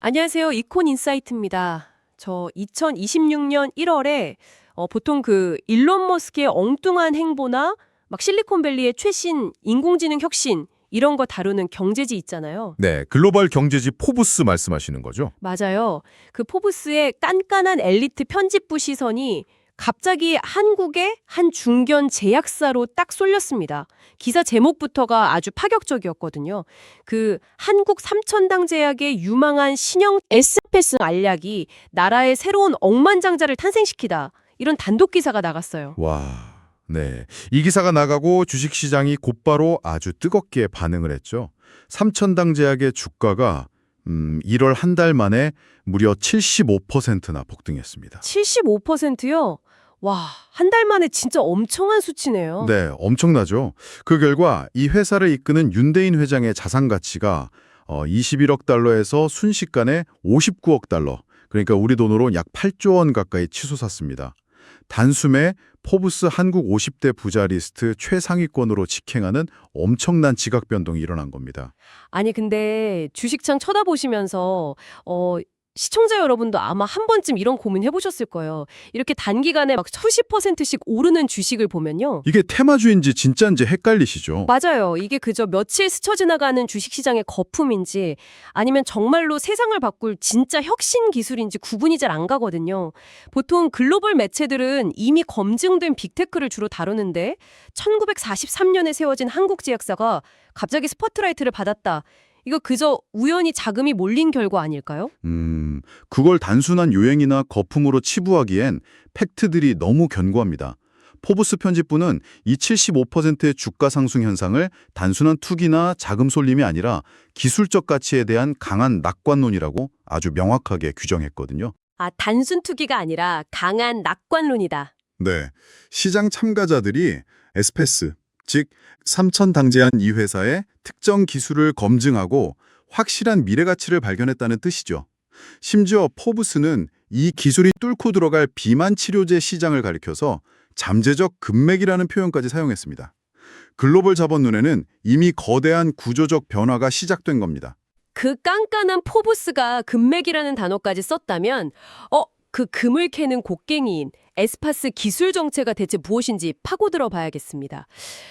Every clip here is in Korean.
안녕하세요. 이콘 인사이트입니다. 저 2026년 1월에 보통 그 일론 머스크의 엉뚱한 행보나 막 실리콘밸리의 최신 인공지능 혁신 이런 거 다루는 경제지 있잖아요. 네, 글로벌 경제지 포브스 말씀하시는 거죠? 맞아요. 그 포브스의 깐깐한 엘리트 편집부 시선이 갑자기 한국의 한 중견 제약사로 딱 쏠렸습니다. 기사 제목부터가 아주 파격적이었거든요. 그 한국 삼천당 제약의 유망한 신형 에스페스 알약이 나라의 새로운 억만장자를 탄생시키다. 이런 단독 기사가 나갔어요. 와, 네. 이 기사가 나가고 주식시장이 곧바로 아주 뜨겁게 반응을 했죠. 삼천당 제약의 주가가 1월 한 달 만에 무려 75%나 폭등했습니다. 75%요? 와, 한 달 만에 진짜 엄청난 수치네요. 네, 엄청나죠. 그 결과 이 회사를 이끄는 윤대인 회장의 자산 가치가 21억 달러에서 순식간에 59억 달러, 그러니까 우리 돈으로 약 8조 원 가까이 치솟았습니다. 단숨에 포브스 한국 50대 부자 리스트 최상위권으로 직행하는 엄청난 지각 변동이 일어난 겁니다. 아니 근데 주식창 쳐다보시면서 시청자 여러분도 아마 한 번쯤 이런 고민 해보셨을 거예요. 이렇게 단기간에 막 수십 %씩 오르는 주식을 보면요. 이게 테마주인지 진짜인지 헷갈리시죠? 맞아요. 이게 그저 며칠 스쳐 지나가는 주식시장의 거품인지 아니면 정말로 세상을 바꿀 진짜 혁신 기술인지 구분이 잘 안 가거든요. 보통 글로벌 매체들은 이미 검증된 빅테크를 주로 다루는데 1943년에 세워진 한국제약사가 갑자기 스포트라이트를 받았다. 이거 그저 우연히 자금이 몰린 결과 아닐까요? 그걸 단순한 요행이나 거품으로 치부하기엔 팩트들이 너무 견고합니다. 포브스 편집부는 이 75%의 주가 상승 현상을 단순한 투기나 자금 쏠림이 아니라 기술적 가치에 대한 강한 낙관론이라고 아주 명확하게 규정했거든요. 아, 단순 투기가 아니라 강한 낙관론이다. 네, 시장 참가자들이 에스페스, 즉 삼천당제한 이 회사의 특정 기술을 검증하고 확실한 미래 가치를 발견했다는 뜻이죠. 심지어 포브스는 이 기술이 뚫고 들어갈 비만 치료제 시장을 가리켜서 잠재적 금맥이라는 표현까지 사용했습니다. 글로벌 자본 눈에는 이미 거대한 구조적 변화가 시작된 겁니다. 그 깐깐한 포브스가 금맥이라는 단어까지 썼다면 그 금을 캐는 곡괭이인 에스파스 기술 정체가 대체 무엇인지 파고들어 봐야겠습니다.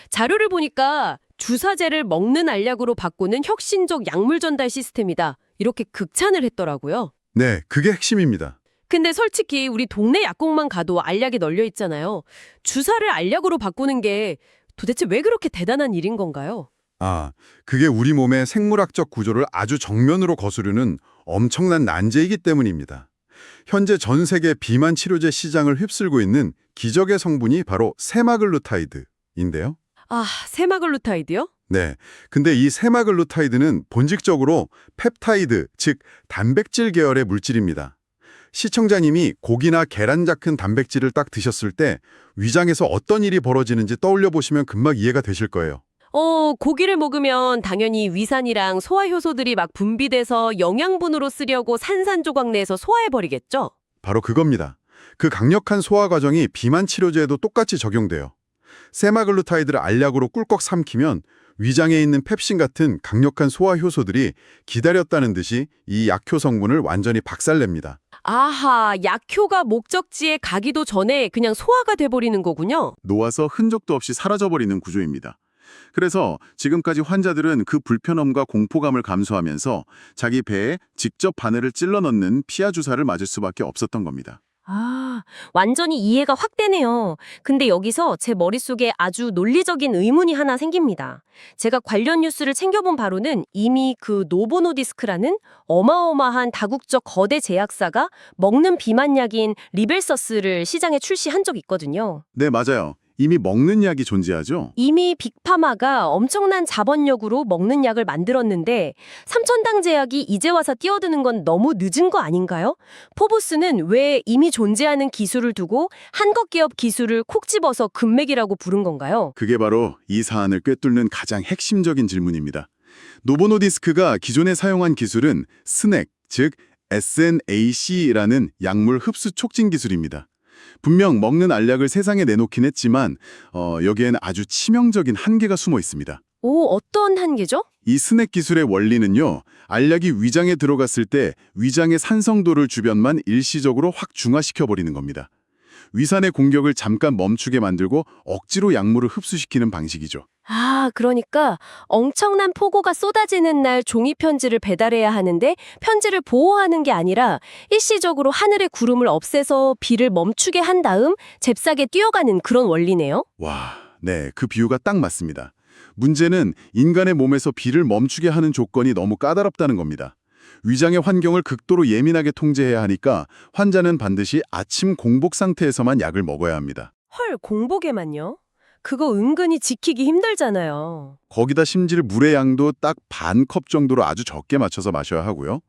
자료를 보니까 주사제를 먹는 알약으로 바꾸는 혁신적 약물 전달 시스템이다. 이렇게 극찬을 했더라고요. 네, 그게 핵심입니다. 근데 솔직히 우리 동네 약국만 가도 알약이 널려 있잖아요. 주사를 알약으로 바꾸는 게 도대체 왜 그렇게 대단한 일인 건가요? 그게 우리 몸의 생물학적 구조를 아주 정면으로 거스르는 엄청난 난제이기 때문입니다. 현재 전 세계 비만 치료제 시장을 휩쓸고 있는 기적의 성분이 바로 세마글루타이드인데요. 아, 세마글루타이드요? 네, 근데 이 세마글루타이드는 본질적으로 펩타이드, 즉 단백질 계열의 물질입니다. 시청자님이 고기나 계란 작은 단백질을 딱 드셨을 때 위장에서 어떤 일이 벌어지는지 떠올려 보시면 금방 이해가 되실 거예요. 고기를 먹으면 당연히 위산이랑 소화효소들이 막 분비돼서 영양분으로 쓰려고 산산조각 내서 소화해버리겠죠? 바로 그겁니다. 그 강력한 소화 과정이 비만 치료제에도 똑같이 적용돼요. 세마글루타이드를 알약으로 꿀꺽 삼키면 위장에 있는 펩신 같은 강력한 소화 효소들이 기다렸다는 듯이 이 약효 성분을 완전히 박살냅니다. 아하, 약효가 목적지에 가기도 전에 그냥 소화가 돼버리는 거군요. 놓아서 흔적도 없이 사라져버리는 구조입니다. 그래서 지금까지 환자들은 그 불편함과 공포감을 감수하면서 자기 배에 직접 바늘을 찔러 넣는 피하 주사를 맞을 수밖에 없었던 겁니다. 아, 완전히 이해가 확 되네요. 근데 여기서 제 머릿속에 아주 논리적인 의문이 하나 생깁니다. 제가 관련 뉴스를 챙겨본 바로는 이미 그 노보노디스크라는 어마어마한 다국적 거대 제약사가 먹는 비만약인 리벨서스를 시장에 출시한 적이 있거든요. 네, 맞아요. 이미 먹는 약이 존재하죠. 이미 빅파마가 엄청난 자본력으로 먹는 약을 만들었는데 삼천당 제약이 이제 와서 뛰어드는 건 너무 늦은 거 아닌가요? 포브스는 왜 이미 존재하는 기술을 두고 한국 기업 기술을 콕 집어서 금맥이라고 부른 건가요? 그게 바로 이 사안을 꿰뚫는 가장 핵심적인 질문입니다. 노보노디스크가 기존에 사용한 기술은 스낵, 즉 SNAC라는 약물 흡수 촉진 기술입니다. 분명 먹는 알약을 세상에 내놓긴 했지만 여기에는 아주 치명적인 한계가 숨어 있습니다. 오, 어떤 한계죠? 이 스낵 기술의 원리는요, 알약이 위장에 들어갔을 때 위장의 산성도를 주변만 일시적으로 확 중화시켜버리는 겁니다. 위산의 공격을 잠깐 멈추게 만들고 억지로 약물을 흡수시키는 방식이죠. 아, 그러니까 엄청난 폭우가 쏟아지는 날 종이 편지를 배달해야 하는데 편지를 보호하는 게 아니라 일시적으로 하늘의 구름을 없애서 비를 멈추게 한 다음 잽싸게 뛰어가는 그런 원리네요. 와, 네, 그 비유가 딱 맞습니다. 문제는 인간의 몸에서 비를 멈추게 하는 조건이 너무 까다롭다는 겁니다. 위장의 환경을 극도로 예민하게 통제해야 하니까 환자는 반드시 아침 공복 상태에서만 약을 먹어야 합니다. 헐, 공복에만요? 그거 은근히 지키기 힘들잖아요. 거기다 심지어 물의 양도 딱 반 컵 정도로 아주 적게 맞춰서 마셔야 하고요.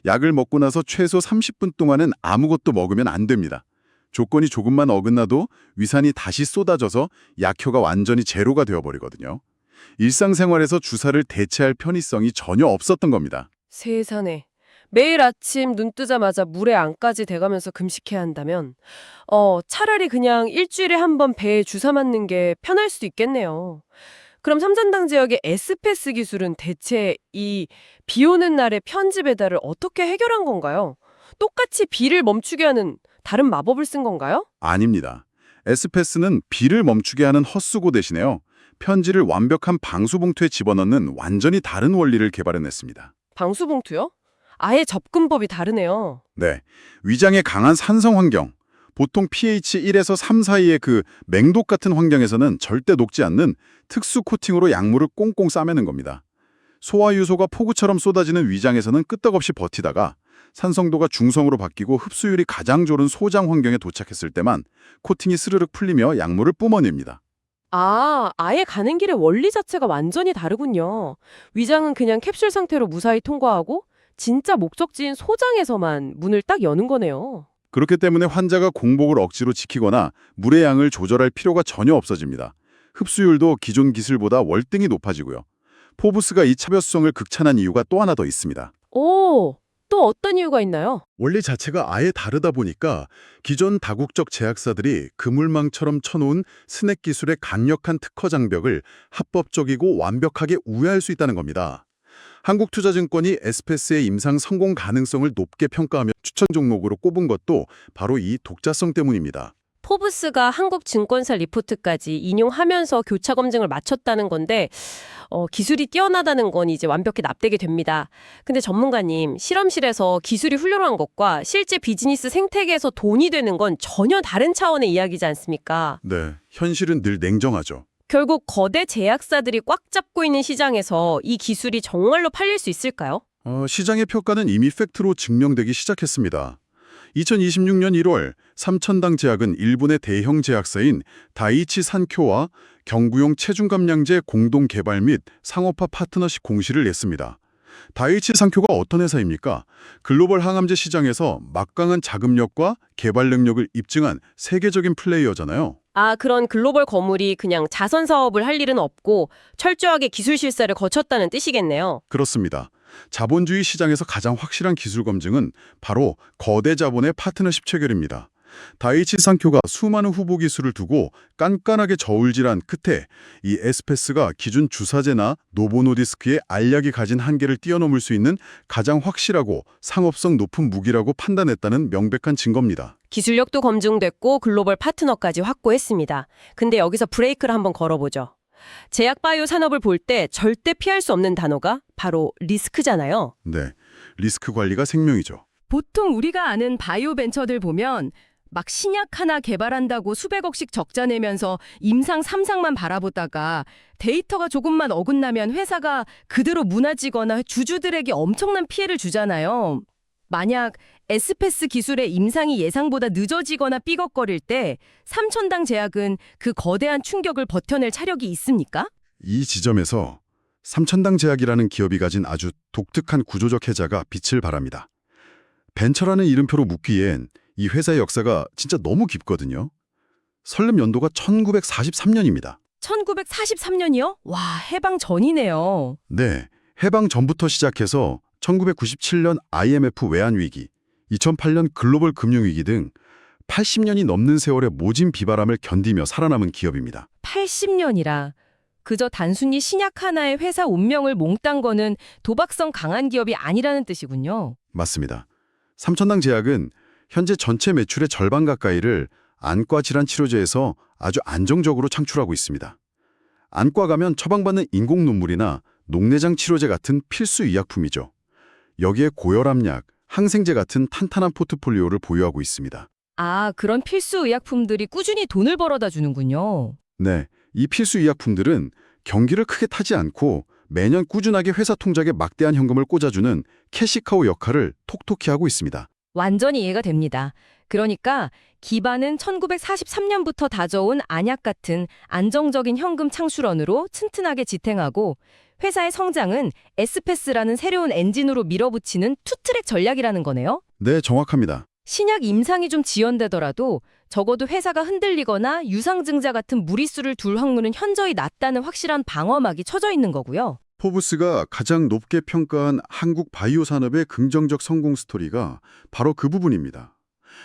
약을 먹고 나서 최소 30분 동안은 아무것도 먹으면 안 됩니다. 조건이 조금만 어긋나도 위산이 다시 쏟아져서 약효가 완전히 제로가 되어버리거든요. 일상생활에서 주사를 대체할 편의성이 전혀 없었던 겁니다. 세상에. 매일 아침 눈 뜨자마자 물에 안까지 대가면서 금식해야 한다면 차라리 그냥 일주일에 한 번 배에 주사 맞는 게 편할 수도 있겠네요. 그럼 삼천당 지역의 에스페스 기술은 대체 이 비 오는 날의 편지 배달을 어떻게 해결한 건가요? 똑같이 비를 멈추게 하는 다른 마법을 쓴 건가요? 아닙니다. 에스페스는 비를 멈추게 하는 헛수고 대신에요. 편지를 완벽한 방수봉투에 집어넣는 완전히 다른 원리를 개발해냈습니다. 방수봉투요? 아예 접근법이 다르네요. 네, 위장의 강한 산성 환경, 보통 pH 1에서 3 사이의 그 맹독 같은 환경에서는 절대 녹지 않는 특수 코팅으로 약물을 꽁꽁 싸매는 겁니다. 소화유소가 폭우처럼 쏟아지는 위장에서는 끄떡없이 버티다가 산성도가 중성으로 바뀌고 흡수율이 가장 좋은 소장 환경에 도착했을 때만 코팅이 스르륵 풀리며 약물을 뿜어냅니다. 아, 아예 가는 길의 원리 자체가 완전히 다르군요. 위장은 그냥 캡슐 상태로 무사히 통과하고 진짜 목적지인 소장에서만 문을 딱 여는 거네요. 그렇기 때문에 환자가 공복을 억지로 지키거나 물의 양을 조절할 필요가 전혀 없어집니다. 흡수율도 기존 기술보다 월등히 높아지고요. 포브스가 이 차별성을 극찬한 이유가 또 하나 더 있습니다. 오, 또 어떤 이유가 있나요? 원리 자체가 아예 다르다 보니까 기존 다국적 제약사들이 그물망처럼 쳐놓은 스낵 기술의 강력한 특허 장벽을 합법적이고 완벽하게 우회할 수 있다는 겁니다. 한국투자증권이 에스페스의 임상 성공 가능성을 높게 평가하며 추천 종목으로 꼽은 것도 바로 이 독자성 때문입니다. 포브스가 한국증권사 리포트까지 인용하면서 교차 검증을 마쳤다는 건데 기술이 뛰어나다는 건 이제 완벽히 납득이 됩니다. 근데 전문가님, 실험실에서 기술이 훌륭한 것과 실제 비즈니스 생태계에서 돈이 되는 건 전혀 다른 차원의 이야기지 않습니까? 네, 현실은 늘 냉정하죠. 결국 거대 제약사들이 꽉 잡고 있는 시장에서 이 기술이 정말로 팔릴 수 있을까요? 시장의 평가는 이미 팩트로 증명되기 시작했습니다. 2026년 1월 삼천당 제약은 일본의 대형 제약사인 다이이치 산쿄와 경구용 체중감량제 공동 개발 및 상업화 파트너십 공시를 냈습니다. 다이이치 산쿄가 어떤 회사입니까? 글로벌 항암제 시장에서 막강한 자금력과 개발 능력을 입증한 세계적인 플레이어잖아요. 아, 그런 글로벌 거물이 그냥 자선 사업을 할 일은 없고 철저하게 기술 실사를 거쳤다는 뜻이겠네요. 그렇습니다. 자본주의 시장에서 가장 확실한 기술 검증은 바로 거대 자본의 파트너십 체결입니다. 다이이치 산쿄가 수많은 후보 기술을 두고 깐깐하게 저울질한 끝에 이 에스페스가 기존 주사제나 노보노디스크의 알약이 가진 한계를 뛰어넘을 수 있는 가장 확실하고 상업성 높은 무기라고 판단했다는 명백한 증거입니다. 기술력도 검증됐고 글로벌 파트너까지 확보했습니다. 근데 여기서 브레이크를 한번 걸어보죠. 제약바이오 산업을 볼 때 절대 피할 수 없는 단어가 바로 리스크잖아요. 네, 리스크 관리가 생명이죠. 보통 우리가 아는 바이오 벤처들 보면 막 신약 하나 개발한다고 수백억씩 적자 내면서 임상 3상만 바라보다가 데이터가 조금만 어긋나면 회사가 그대로 무너지거나 주주들에게 엄청난 피해를 주잖아요. 만약 에스페스 기술의 임상이 예상보다 늦어지거나 삐걱거릴 때 삼천당 제약은 그 거대한 충격을 버텨낼 차력이 있습니까? 이 지점에서 삼천당 제약이라는 기업이 가진 아주 독특한 구조적 해자가 빛을 발합니다. 벤처라는 이름표로 묶기엔 이 회사의 역사가 진짜 너무 깊거든요. 설립 연도가 1943년입니다. 1943년이요? 와, 해방 전이네요. 네, 해방 전부터 시작해서 1997년 IMF 외환위기, 2008년 글로벌 금융위기 등 80년이 넘는 세월의 모진 비바람을 견디며 살아남은 기업입니다. 80년이라 그저 단순히 신약 하나의 회사 운명을 몽땅 거는 도박성 강한 기업이 아니라는 뜻이군요. 맞습니다. 삼천당 제약은 현재 전체 매출의 절반 가까이를 안과 질환 치료제에서 아주 안정적으로 창출하고 있습니다. 안과 가면 처방받는 인공 눈물이나 녹내장 치료제 같은 필수 의약품이죠. 여기에 고혈압약, 항생제 같은 탄탄한 포트폴리오를 보유하고 있습니다. 아, 그런 필수 의약품들이 꾸준히 돈을 벌어다 주는군요. 네, 이 필수 의약품들은 경기를 크게 타지 않고 매년 꾸준하게 회사 통장에 막대한 현금을 꽂아주는 캐시카우 역할을 톡톡히 하고 있습니다. 완전히 이해가 됩니다. 그러니까 기반은 1943년부터 다져온 안약 같은 안정적인 현금 창출원으로 튼튼하게 지탱하고 회사의 성장은 에스페스라는 새로운 엔진으로 밀어붙이는 투트랙 전략이라는 거네요. 네, 정확합니다. 신약 임상이 좀 지연되더라도 적어도 회사가 흔들리거나 유상증자 같은 무리수를 둘 확률은 현저히 낮다는 확실한 방어막이 쳐져 있는 거고요. 포브스가 가장 높게 평가한 한국 바이오 산업의 긍정적 성공 스토리가 바로 그 부분입니다.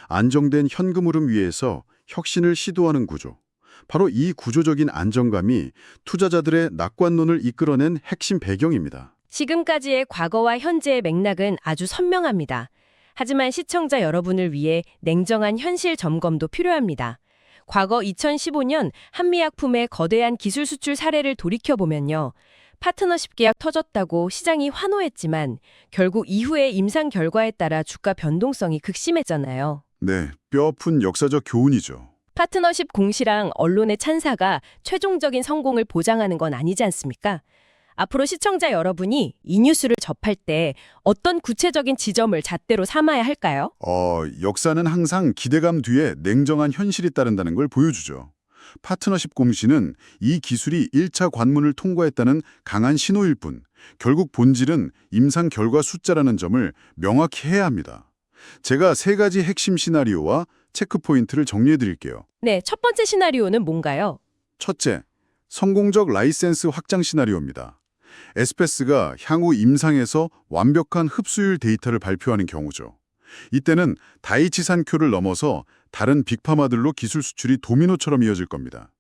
안정된 현금 흐름 위에서 혁신을 시도하는 구조. 바로 이 구조적인 안정감이 투자자들의 낙관론을 이끌어낸 핵심 배경입니다. 지금까지의 과거와 현재의 맥락은 아주 선명합니다. 하지만 시청자 여러분을 위해 냉정한 현실 점검도 필요합니다. 과거 2015년 한미약품의 거대한 기술 수출 사례를 돌이켜보면요. 파트너십 계약 터졌다고 시장이 환호했지만 결국 이후의 임상 결과에 따라 주가 변동성이 극심했잖아요. 네, 뼈아픈 역사적 교훈이죠. 파트너십 공시랑 언론의 찬사가 최종적인 성공을 보장하는 건 아니지 않습니까? 앞으로 시청자 여러분이 이 뉴스를 접할 때 어떤 구체적인 지점을 잣대로 삼아야 할까요? 역사는 항상 기대감 뒤에 냉정한 현실이 따른다는 걸 보여주죠. 파트너십 공시는 이 기술이 1차 관문을 통과했다는 강한 신호일 뿐, 결국 본질은 임상 결과 숫자라는 점을 명확히 해야 합니다. 제가 3가지 핵심 시나리오와 체크 포인트를 정리해 드릴게요. 네, 첫 번째 시나리오는 뭔가요? 첫째, 성공적 라이센스 확장 시나리오입니다. 에스페스가 향후 임상에서 완벽한 흡수율 데이터를 발표하는 경우죠. 이때는 다이치 산쿄를 넘어서 다른 빅파마들로 기술 수출이 도미노처럼 이어질 겁니다.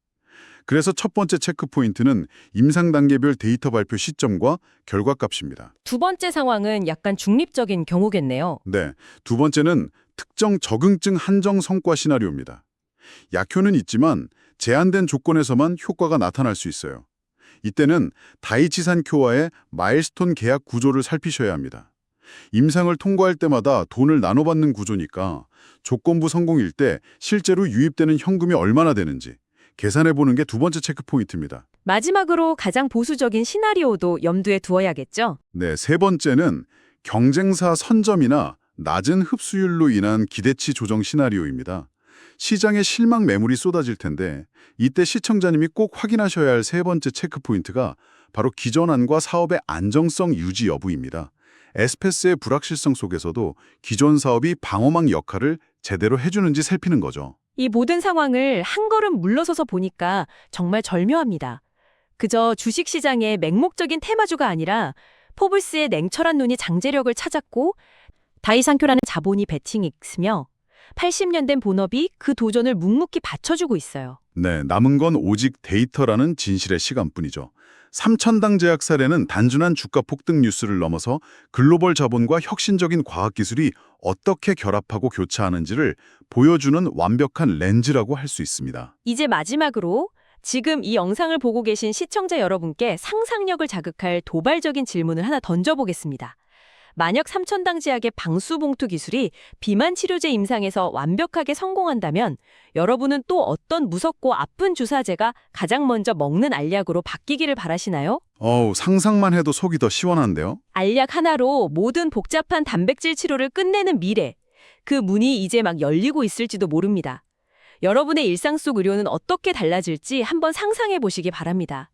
그래서 첫 번째 체크 포인트는 임상 단계별 데이터 발표 시점과 결과값입니다. 두 번째 상황은 약간 중립적인 경우겠네요. 네, 두 번째는 특정 적응증 한정 성과 시나리오입니다. 약효는 있지만 제한된 조건에서만 효과가 나타날 수 있어요. 이때는 다이치 산쿄와의 마일스톤 계약 구조를 살피셔야 합니다. 임상을 통과할 때마다 돈을 나눠받는 구조니까 조건부 성공일 때 실제로 유입되는 현금이 얼마나 되는지 계산해보는 게 두 번째 체크 포인트입니다. 마지막으로 가장 보수적인 시나리오도 염두에 두어야겠죠? 네, 세 번째는 경쟁사 선점이나 낮은 흡수율로 인한 기대치 조정 시나리오입니다. 시장에 실망 매물이 쏟아질 텐데 이때 시청자님이 꼭 확인하셔야 할 세 번째 체크 포인트가 바로 기존 안과 사업의 안정성 유지 여부입니다. 에스페스의 불확실성 속에서도 기존 사업이 방어막 역할을 제대로 해주는지 살피는 거죠. 이 모든 상황을 한 걸음 물러서서 보니까 정말 절묘합니다. 그저 주식시장의 맹목적인 테마주가 아니라 포브스의 냉철한 눈이 장제력을 찾았고 다이산쿄라는 자본이 베팅이 있으며 80년 된 본업이 그 도전을 묵묵히 받쳐주고 있어요. 네, 남은 건 오직 데이터라는 진실의 시간뿐이죠. 삼천당 제약 사례는 단순한 주가 폭등 뉴스를 넘어서 글로벌 자본과 혁신적인 과학기술이 어떻게 결합하고 교차하는지를 보여주는 완벽한 렌즈라고 할 수 있습니다. 이제 마지막으로 지금 이 영상을 보고 계신 시청자 여러분께 상상력을 자극할 도발적인 질문을 하나 던져보겠습니다. 만약 삼천당 제약의 방수봉투 기술이 비만 치료제 임상에서 완벽하게 성공한다면 여러분은 또 어떤 무섭고 아픈 주사제가 가장 먼저 먹는 알약으로 바뀌기를 바라시나요? 상상만 해도 속이 더 시원한데요? 알약 하나로 모든 복잡한 단백질 치료를 끝내는 미래. 그 문이 이제 막 열리고 있을지도 모릅니다. 여러분의 일상 속 의료는 어떻게 달라질지 한번 상상해 보시기 바랍니다.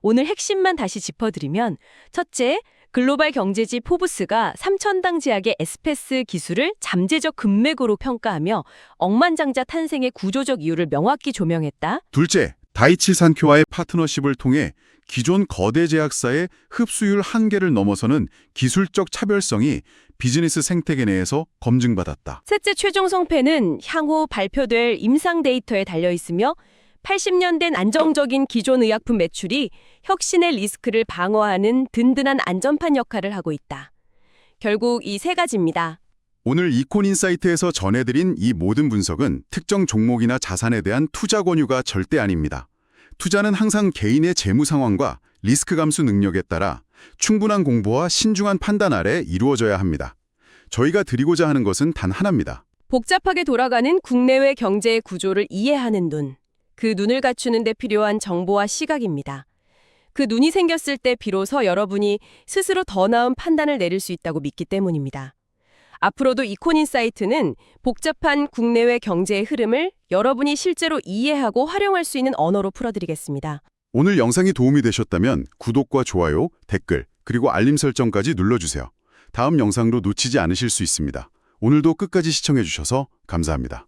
오늘 핵심만 다시 짚어드리면 첫째, 글로벌 경제지 포브스가 삼천당 제약의 에스페스 기술을 잠재적 금맥으로 평가하며 억만장자 탄생의 구조적 이유를 명확히 조명했다. 둘째, 다이치 산쿄와의 파트너십을 통해 기존 거대 제약사의 흡수율 한계를 넘어서는 기술적 차별성이 비즈니스 생태계 내에서 검증받았다. 셋째, 최종 성패는 향후 발표될 임상 데이터에 달려있으며 80년 된 안정적인 기존 의약품 매출이 혁신의 리스크를 방어하는 든든한 안전판 역할을 하고 있다. 결국 이 세 가지입니다. 오늘 이콘인사이트에서 전해드린 이 모든 분석은 특정 종목이나 자산에 대한 투자 권유가 절대 아닙니다. 투자는 항상 개인의 재무 상황과 리스크 감수 능력에 따라 충분한 공부와 신중한 판단 아래 이루어져야 합니다. 저희가 드리고자 하는 것은 단 하나입니다. 복잡하게 돌아가는 국내외 경제의 구조를 이해하는 눈. 그 눈을 갖추는 데 필요한 정보와 시각입니다. 그 눈이 생겼을 때 비로소 여러분이 스스로 더 나은 판단을 내릴 수 있다고 믿기 때문입니다. 앞으로도 이콘인사이트는 복잡한 국내외 경제의 흐름을 여러분이 실제로 이해하고 활용할 수 있는 언어로 풀어드리겠습니다. 오늘 영상이 도움이 되셨다면 구독과 좋아요, 댓글, 그리고 알림 설정까지 눌러주세요. 다음 영상으로 놓치지 않으실 수 있습니다. 오늘도 끝까지 시청해주셔서 감사합니다.